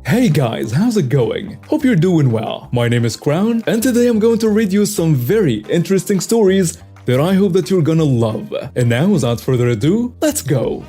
Hey guys, how's it going? Hope you're doing well. My name is Crown, and today I'm going to read you some very interesting stories that I hope that you're gonna love. And now, without further ado, let's go!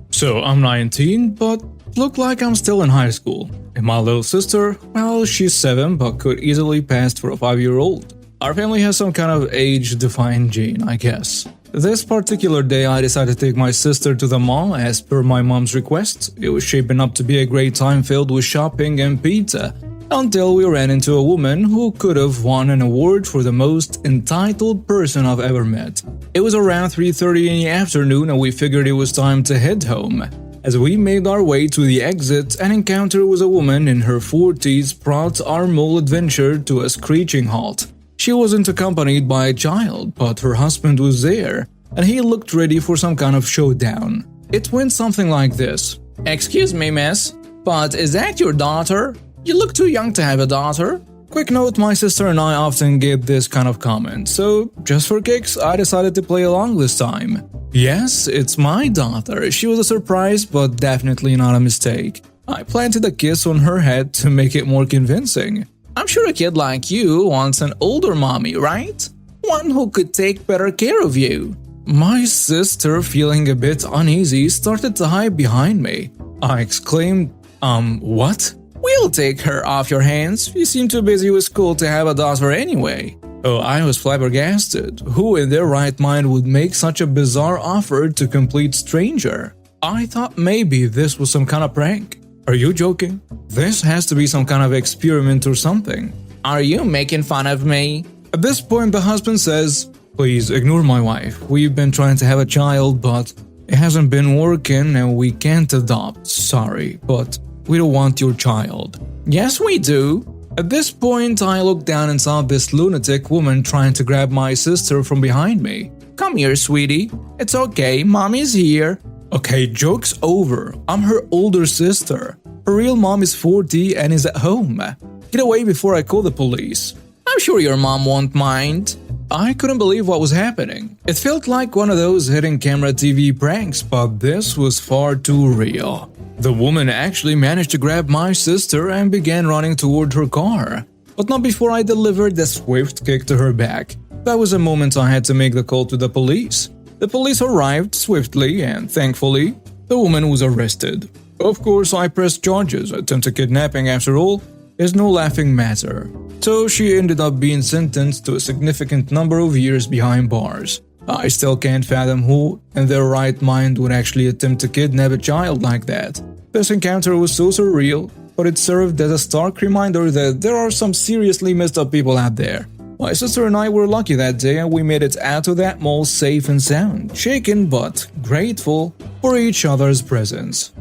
So, I'm 19, but look like I'm still in high school. And my little sister, well, she's 7, but could easily pass for a 5-year-old. Our family has some kind of age-defying gene, I guess. This particular day, I decided to take my sister to the mall as per my mom's request. It was shaping up to be a great time filled with shopping and pizza, until we ran into a woman who could have won an award for the most entitled person I've ever met. It was around 3:30 in the afternoon and we figured it was time to head home. As we made our way to the exit, an encounter with a woman in her 40s brought our mall adventure to a screeching halt. She wasn't accompanied by a child, but her husband was there, and he looked ready for some kind of showdown. It went something like this. "Excuse me, miss, but is that your daughter? You look too young to have a daughter." Quick note, my sister and I often get this kind of comment, so just for kicks, I decided to play along this time. Yes, it's my daughter. She was a surprise, but definitely not a mistake. I planted a kiss on her head to make it more convincing. "I'm sure a kid like you wants an older mommy, right? One who could take better care of you." My sister, feeling a bit uneasy, started to hide behind me. I exclaimed, what? "We'll take her off your hands. You seem too busy with school to have a daughter anyway." Oh, I was flabbergasted. Who in their right mind would make such a bizarre offer to a complete stranger? I thought maybe this was some kind of prank. Are you joking? This has to be some kind of experiment or something. "Are you making fun of me?" At this point, the husband says, "Please ignore my wife. We've been trying to have a child, but it hasn't been working and we can't adopt. Sorry, but we don't want your child." "Yes, we do." At this point, I looked down and saw this lunatic woman trying to grab my sister from behind me. "Come here, sweetie. It's okay, mommy's here." Okay, joke's over. I'm her older sister. Her real mom is 40 and is at home. Get away before I call the police. "I'm sure your mom won't mind." I couldn't believe what was happening. It felt like one of those hidden camera TV pranks, but this was far too real. The woman actually managed to grab my sister and began running toward her car, but not before I delivered a swift kick to her back. That was the moment I had to make the call to the police. The police arrived swiftly and thankfully, the woman was arrested. Of course, I pressed charges. Attempted kidnapping, after all, is no laughing matter. So she ended up being sentenced to a significant number of years behind bars. I still can't fathom who in their right mind would actually attempt to kidnap a child like that. This encounter was so surreal, but it served as a stark reminder that there are some seriously messed up people out there. My sister and I were lucky that day and we made it out of that mall safe and sound, shaken but grateful for each other's presence.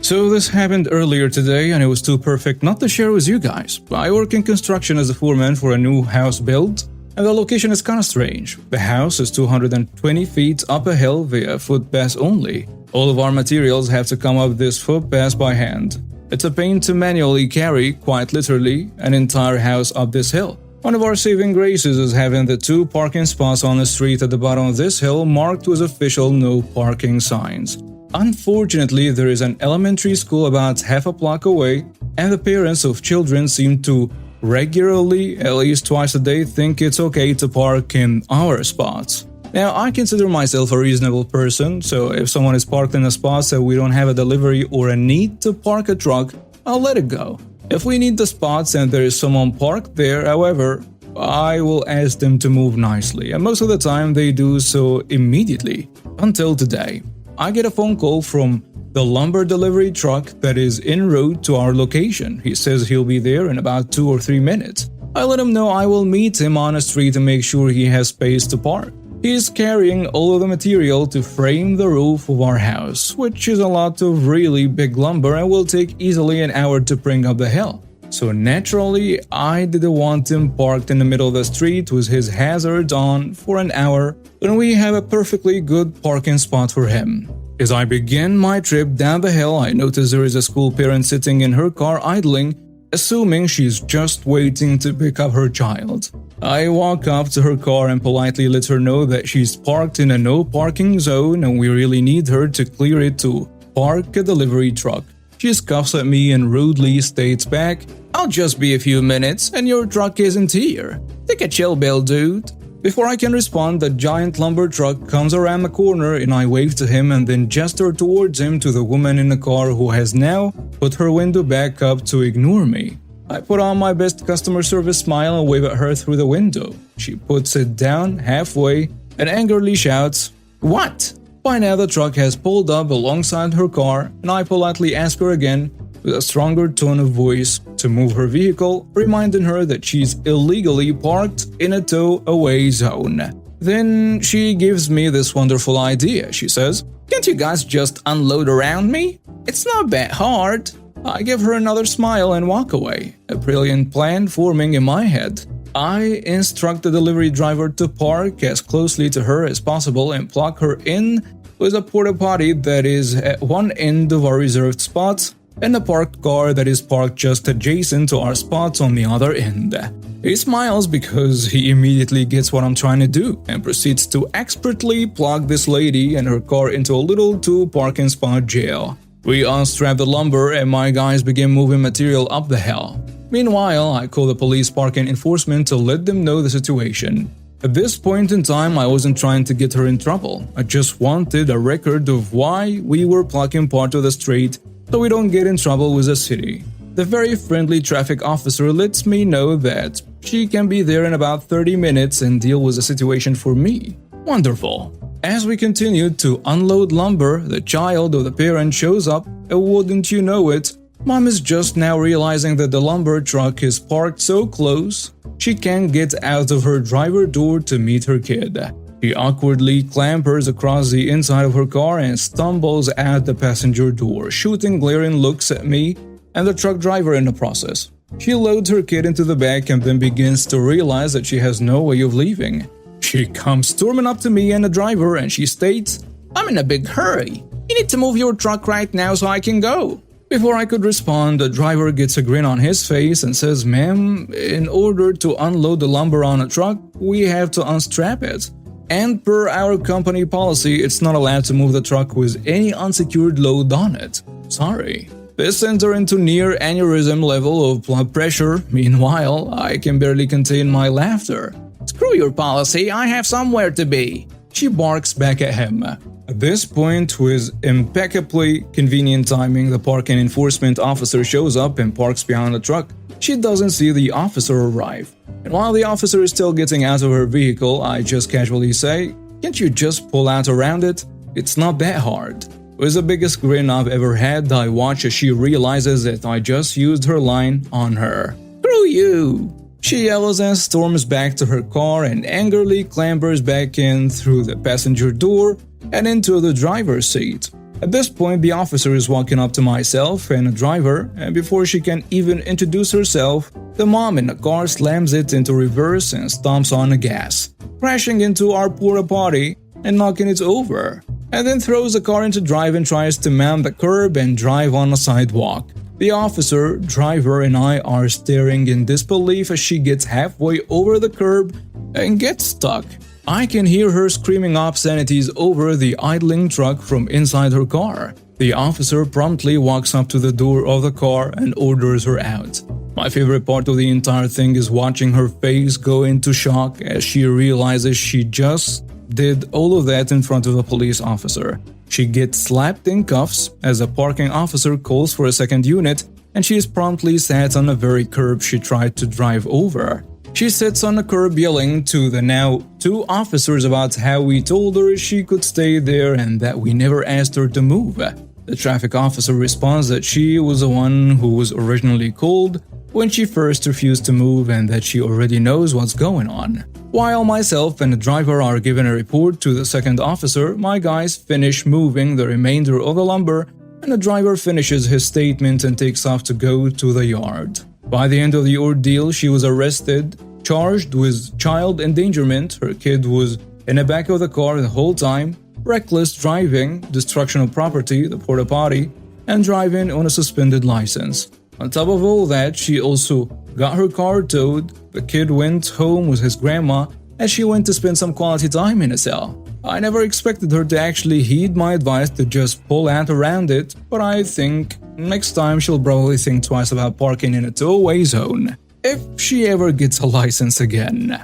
So this happened earlier today and it was too perfect not to share with you guys. I work in construction as a foreman for a new house build, and the location is kinda strange. The house is 220 feet up a hill via footpath only. All of our materials have to come up this footpath by hand. It's a pain to manually carry, quite literally, an entire house up this hill. One of our saving graces is having the 2 parking spots on the street at the bottom of this hill marked with official no parking signs. Unfortunately, there is an elementary school about half a block away, and the parents of children seem to regularly, at least twice a day, think it's okay to park in our spots. Now, I consider myself a reasonable person, so if someone is parked in a spot so we don't have a delivery or a need to park a truck, I'll let it go. If we need the spots and there is someone parked there, however, I will ask them to move nicely, and most of the time they do so immediately. Until today, I get a phone call from the lumber delivery truck that is en route to our location. He says he'll be there in about 2 or 3 minutes. I let him know I will meet him on a street to make sure he has space to park. He is carrying all of the material to frame the roof of our house, which is a lot of really big lumber and will take easily an hour to bring up the hill. So naturally, I didn't want him parked in the middle of the street with his hazards on for an hour when we have a perfectly good parking spot for him. As I begin my trip down the hill, I notice there is a school parent sitting in her car idling assuming she's just waiting to pick up her child. I walk up to her car and politely let her know that she's parked in a no parking zone and we really need her to clear it to park a delivery truck. She scoffs at me and rudely states back, "I'll just be a few minutes and your truck isn't here. Take a chill, Bill, dude." Before I can respond, the giant lumber truck comes around the corner and I wave to him and then gesture towards him to the woman in the car who has now put her window back up to ignore me. I put on my best customer service smile and wave at her through the window. She puts it down halfway and angrily shouts, "What?" By now the truck has pulled up alongside her car and I politely ask her again with a stronger tone of voice to move her vehicle, reminding her that she's illegally parked in a tow-away zone. Then she gives me this wonderful idea. She says, "Can't you guys just unload around me? It's not that hard." I give her another smile and walk away, a brilliant plan forming in my head. I instruct the delivery driver to park as closely to her as possible and plug her in with a porta potty that is at one end of our reserved spots and a parked car that is parked just adjacent to our spots on the other end. He smiles because he immediately gets what I'm trying to do and proceeds to expertly plug this lady and her car into a little two parking spot jail. We unstrap the lumber and my guys begin moving material up the hill. Meanwhile, I call the police parking enforcement to let them know the situation. At this point in time, I wasn't trying to get her in trouble. I just wanted a record of why we were blocking part of the street so we don't get in trouble with the city. The very friendly traffic officer lets me know that she can be there in about 30 minutes and deal with the situation for me. Wonderful. As we continue to unload lumber, the child of the parent shows up, and wouldn't you know it, Mom is just now realizing that the lumber truck is parked so close she can't get out of her driver door to meet her kid. She awkwardly clambers across the inside of her car and stumbles out the passenger door, shooting glaring looks at me and the truck driver in the process. She loads her kid into the back and then begins to realize that she has no way of leaving. She comes storming up to me and the driver and she states, "I'm in a big hurry. You need to move your truck right now so I can go." Before I could respond, the driver gets a grin on his face and says, "Ma'am, in order to unload the lumber on a truck, we have to unstrap it. And per our company policy, it's not allowed to move the truck with any unsecured load on it. Sorry." This sends her into near aneurysm level of blood pressure. Meanwhile, I can barely contain my laughter. "Screw your policy, I have somewhere to be," she barks back at him. At this point, with impeccably convenient timing, the parking enforcement officer shows up and parks behind the truck. She doesn't see the officer arrive. And while the officer is still getting out of her vehicle, I just casually say, "Can't you just pull out around it? It's not that hard." With the biggest grin I've ever had, I watch as she realizes that I just used her line on her. "Screw you!" She yells and storms back to her car and angrily clambers back in through the passenger door and into the driver's seat. At this point, the officer is walking up to myself and the driver, and before she can even introduce herself, the mom in the car slams it into reverse and stomps on the gas, crashing into our porta potty and knocking it over, and then throws the car into drive and tries to mount the curb and drive on the sidewalk. The officer, driver, and I are staring in disbelief as she gets halfway over the curb and gets stuck. I can hear her screaming obscenities over the idling truck from inside her car. The officer promptly walks up to the door of the car and orders her out. My favorite part of the entire thing is watching her face go into shock as she realizes she just did all of that in front of a police officer. She gets slapped in cuffs as a parking officer calls for a second unit, and she is promptly sat on the very curb she tried to drive over. She sits on the curb yelling to the now two officers about how we told her she could stay there and that we never asked her to move. The traffic officer responds that she was the one who was originally called when she first refused to move and that she already knows what's going on. While myself and the driver are given a report to the second officer, my guys finish moving the remainder of the lumber and the driver finishes his statement and takes off to go to the yard. By the end of the ordeal, she was arrested, charged with child endangerment, her kid was in the back of the car the whole time, reckless driving, destruction of property, the porta potty, and driving on a suspended license. On top of all that, she also got her car towed, the kid went home with his grandma, and she went to spend some quality time in a cell. I never expected her to actually heed my advice to just pull out around it, but I think next time she'll probably think twice about parking in a two-way zone, if she ever gets a license again.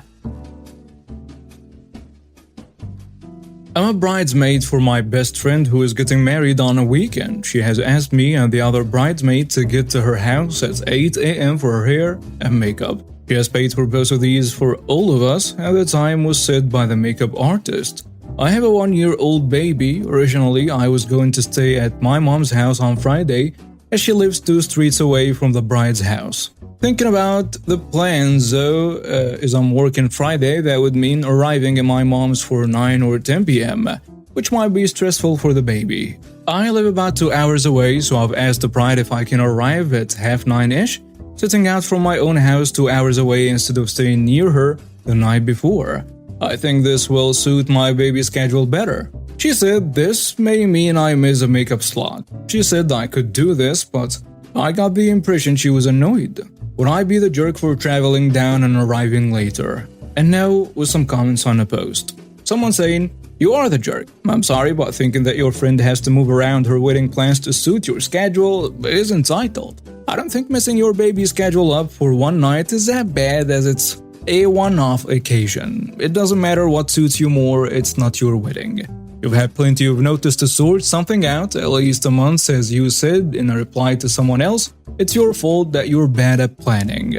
I'm a bridesmaid for my best friend who is getting married on a weekend. She has asked me and the other bridesmaid to get to her house at 8 a.m. for her hair and makeup. She has paid for both of these for all of us, and the time was set by the makeup artist. I have a 1-year-old baby. Originally, I was going to stay at my mom's house on Friday, as she lives 2 streets away from the bride's house. Thinking about the plans though, as I'm working Friday, that would mean arriving at my mom's for 9 or 10 p.m., which might be stressful for the baby. I live about 2 hours away, so I've asked the bride if I can arrive at 9:30ish, sitting out from my own house 2 hours away instead of staying near her the night before. I think this will suit my baby's schedule better. She said this may mean I miss a makeup slot. She said I could do this, but I got the impression she was annoyed. Would I be the jerk for traveling down and arriving later? And now with some comments on the post. Someone saying, "You are the jerk. I'm sorry, but thinking that your friend has to move around her wedding plans to suit your schedule is entitled. I don't think messing your baby's schedule up for one night is that bad, as it's a one-off occasion. It doesn't matter what suits you more, it's not your wedding. You've had plenty of notice to sort something out, at least a month, as you said in a reply to someone else. It's your fault that you're bad at planning."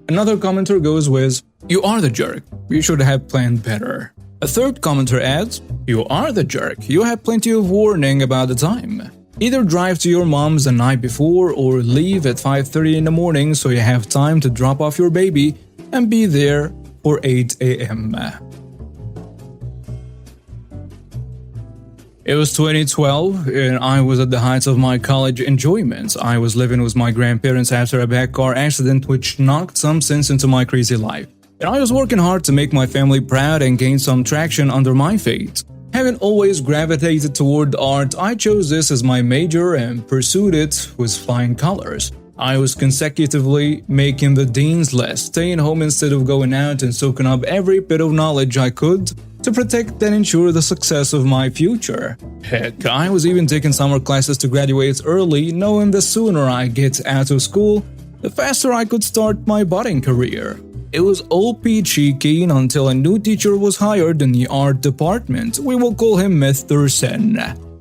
Another commenter goes with, "You are the jerk. You should have planned better." A third commenter adds, "You are the jerk. You had plenty of warning about the time. Either drive to your mom's the night before or leave at 5:30 in the morning so you have time to drop off your baby and be there for 8 a.m. It was 2012, and I was at the height of my college enjoyment. I was living with my grandparents after a bad car accident which knocked some sense into my crazy life. And I was working hard to make my family proud and gain some traction under my fate. Having always gravitated toward art, I chose this as my major and pursued it with flying colors. I was consecutively making the dean's list, staying home instead of going out and soaking up every bit of knowledge I could to protect and ensure the success of my future. Heck, I was even taking summer classes to graduate early, knowing the sooner I get out of school, the faster I could start my budding career. It was all peachy keen until a new teacher was hired in the art department. We will call him Mr. Sen,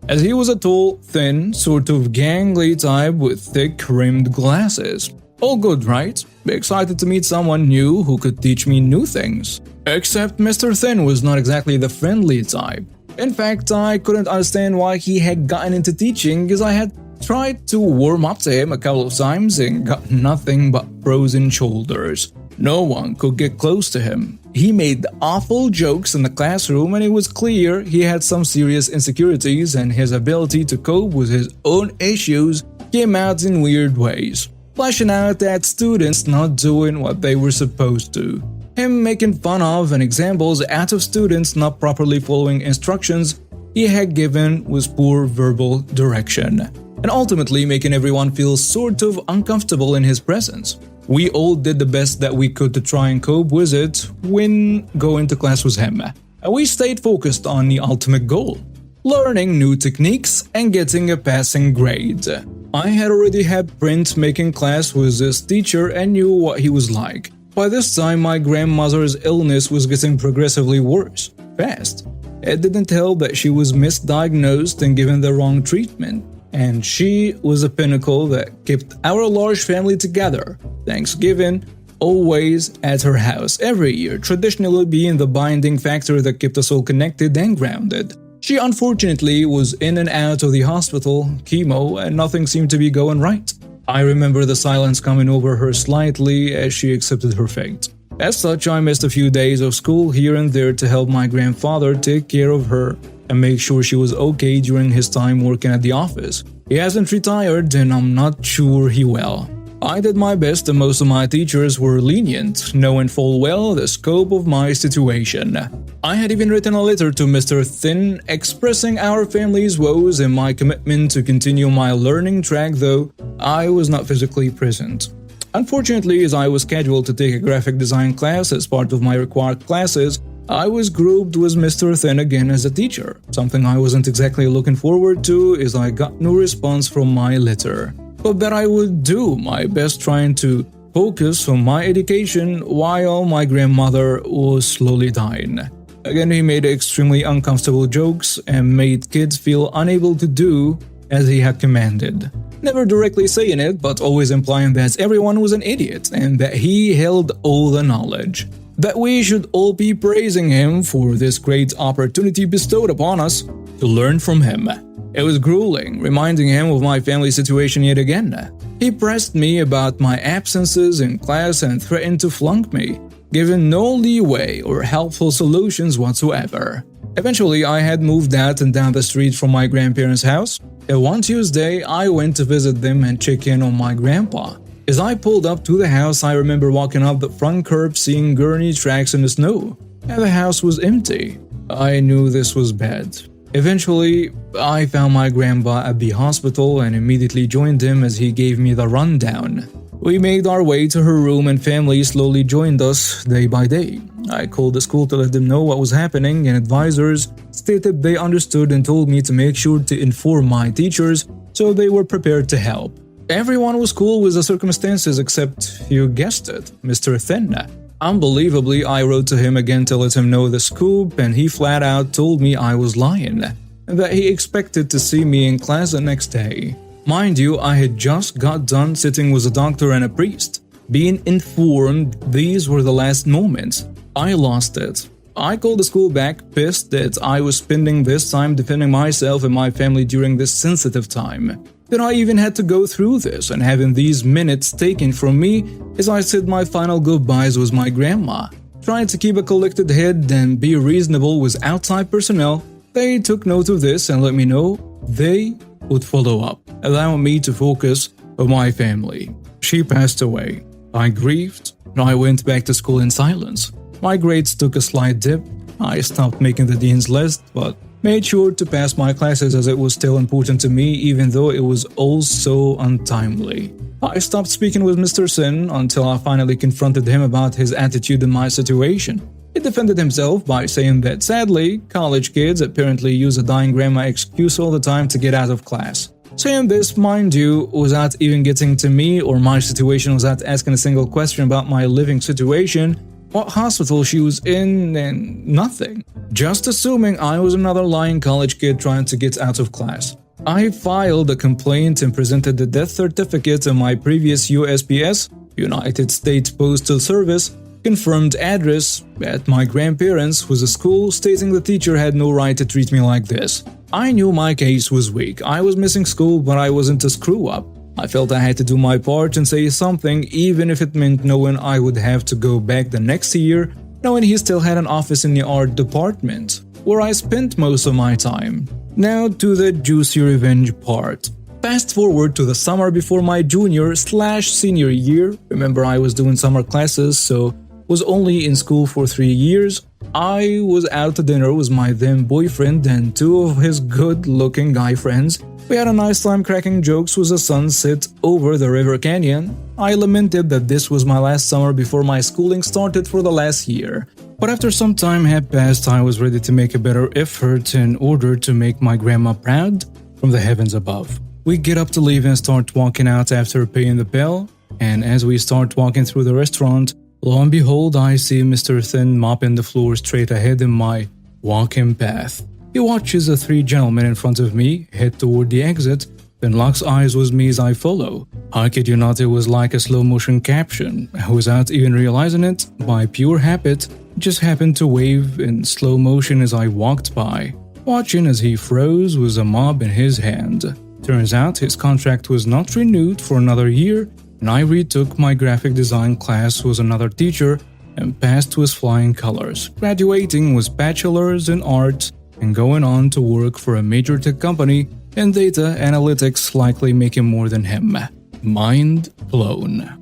as he was a tall, thin, sort of gangly type with thick rimmed glasses. All good, right? Be excited to meet someone new who could teach me new things. Except Mr. Thin was not exactly the friendly type. In fact, I couldn't understand why he had gotten into teaching, as I had tried to warm up to him a couple of times and got nothing but frozen shoulders. No one could get close to him. He made awful jokes in the classroom, and it was clear he had some serious insecurities, and his ability to cope with his own issues came out in weird ways. Flashing out at students not doing what they were supposed to. Him making fun of and examples out of students not properly following instructions he had given with poor verbal direction. And ultimately making everyone feel sort of uncomfortable in his presence. We all did the best that we could to try and cope with it when going to class with him. And we stayed focused on the ultimate goal: learning new techniques and getting a passing grade. I had already had printmaking class with this teacher and knew what he was like. By this time, my grandmother's illness was getting progressively worse, fast. It didn't help that she was misdiagnosed and given the wrong treatment. And she was a pinnacle that kept our large family together. Thanksgiving, always at her house every year, traditionally being the binding factor that kept us all connected and grounded. She unfortunately was in and out of the hospital, chemo, and nothing seemed to be going right. I remember the silence coming over her slightly as she accepted her fate. As such, I missed a few days of school here and there to help my grandfather take care of her and make sure she was okay during his time working at the office. He hasn't retired, and I'm not sure he will. I did my best and most of my teachers were lenient, knowing full well the scope of my situation. I had even written a letter to Mr. Thin expressing our family's woes and my commitment to continue my learning track, though I was not physically present. Unfortunately, as I was scheduled to take a graphic design class as part of my required classes, I was grouped with Mr. Thin again as a teacher, something I wasn't exactly looking forward to as I got no response from my letter. But that I would do my best trying to focus on my education while my grandmother was slowly dying. Again, he made extremely uncomfortable jokes and made kids feel unable to do as he had commanded. Never directly saying it, but always implying that everyone was an idiot and that he held all the knowledge. That we should all be praising him for this great opportunity bestowed upon us to learn from him. It was grueling, reminding him of my family situation yet again. He pressed me about my absences in class and threatened to flunk me, giving no leeway or helpful solutions whatsoever. Eventually, I had moved out and down the street from my grandparents' house, and one Tuesday, I went to visit them and check in on my grandpa. As I pulled up to the house, I remember walking up the front curb seeing gurney tracks in the snow, and the house was empty. I knew this was bad. Eventually, I found my grandpa at the hospital and immediately joined him as he gave me the rundown. We made our way to her room and family slowly joined us day by day. I called the school to let them know what was happening, and advisors stated they understood and told me to make sure to inform my teachers so they were prepared to help. Everyone was cool with the circumstances except, you guessed it, Mr. Thin. Unbelievably, I wrote to him again to let him know the scoop, and he flat out told me I was lying, and that he expected to see me in class the next day. Mind you, I had just got done sitting with a doctor and a priest. Being informed these were the last moments. I lost it. I called the school back, pissed that I was spending this time defending myself and my family during this sensitive time. That I even had to go through this and having these minutes taken from me as I said my final goodbyes with my grandma. Trying to keep a collected head and be reasonable with outside personnel, they took note of this and let me know they would follow up, allowing me to focus on my family. She passed away. I grieved, and I went back to school in silence. My grades took a slight dip. I stopped making the dean's list, but made sure to pass my classes as it was still important to me, even though it was all so untimely. I stopped speaking with Mr. Sin until I finally confronted him about his attitude in my situation. He defended himself by saying that sadly, college kids apparently use a dying grandma excuse all the time to get out of class. Saying this, mind you, without even getting to me or my situation, without asking a single question about my living situation, what hospital she was in, and nothing. Just assuming I was another lying college kid trying to get out of class. I filed a complaint and presented the death certificate and my previous USPS, United States Postal Service, confirmed address at my grandparents' was a school stating the teacher had no right to treat me like this. I knew my case was weak. I was missing school, but I wasn't a screw-up. I felt I had to do my part and say something, even if it meant knowing I would have to go back the next year, knowing he still had an office in the art department, where I spent most of my time. Now to the juicy revenge part. Fast forward to the summer before my junior/senior year. Remember, I was doing summer classes, so was only in school for 3 years. I was out to dinner with my then boyfriend and two of his good-looking guy friends. We had a nice time cracking jokes with the sunset over the river canyon. I lamented that this was my last summer before my schooling started for the last year. But after some time had passed, I was ready to make a better effort in order to make my grandma proud from the heavens above. We get up to leave and start walking out after paying the bell, and as we start walking through the restaurant, lo and behold, I see Mr. Thin mopping the floor straight ahead in my walking path. He watches the three gentlemen in front of me head toward the exit, then locks eyes with me as I follow. I kid you not, it was like a slow-motion caption. Without even realizing it, by pure habit, just happened to wave in slow motion as I walked by, watching as he froze with a mop in his hand. Turns out his contract was not renewed for another year, and I retook my graphic design class with another teacher and passed with flying colors, graduating with bachelor's in art and going on to work for a major tech company in data analytics, likely making more than him. Mind blown.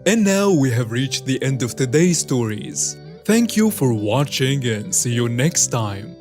And now we have reached the end of today's stories. Thank you for watching and see you next time.